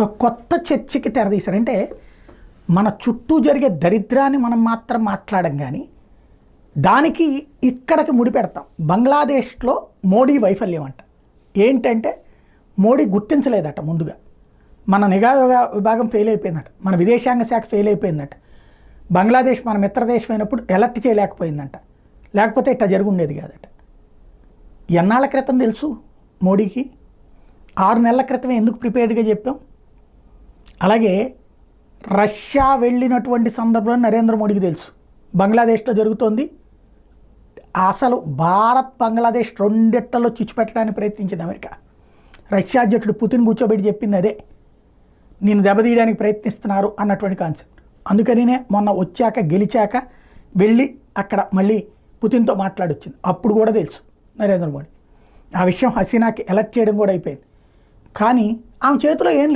ఒక కొత్త చర్చకి తెరదీశారు. అంటే మన చుట్టూ జరిగే దరిద్రాన్ని మనం మాత్రం మాట్లాడం కానీ దానికి ఇక్కడికి ముడిపెడతాం. బంగ్లాదేశ్లో మోడీ వైఫల్యం అంట. ఏంటంటే మోడీ గుర్తించలేదట ముందుగా. మన నిఘా విభాగం ఫెయిల్ అయిపోయిందట, మన విదేశాంగ శాఖ ఫెయిల్ అయిపోయిందట, బంగ్లాదేశ్ మన మిత్రదేశం అయినప్పుడు ఎలర్ట్ చేయలేకపోయిందంట, లేకపోతే ఇట్లా జరుగుండేది కాదట. ఎన్నాళ్ళ క్రితం తెలుసు మోడీకి? 6 నెలల క్రితమే ఎందుకు ప్రిపేర్డ్గా చెప్పాం? అలాగే రష్యా వెళ్ళినటువంటి సందర్భంలో నరేంద్ర మోడీకి తెలుసు బంగ్లాదేశ్లో జరుగుతోంది. అసలు భారత్ బంగ్లాదేశ్ రెండిట్లలో చిచ్చు పెట్టడానికి ప్రయత్నించింది అమెరికా. రష్యా అధ్యక్షుడు పుతిన్ కూర్చోబెట్టి చెప్పింది అదే, నేను దెబ్బతీయడానికి ప్రయత్నిస్తున్నారు అన్నటువంటి కాన్సెప్ట్. అందుకనినే మొన్న వచ్చాక గెలిచాక వెళ్ళి అక్కడ మళ్ళీ పుతిన్తో మాట్లాడొచ్చింది. అప్పుడు కూడా తెలుసు నరేంద్ర మోడీ. ఆ విషయం హసీనాకి ఎలర్ట్ చేయడం కూడా అయిపోయింది. కానీ ఆమె చేతిలో ఏం లేదు.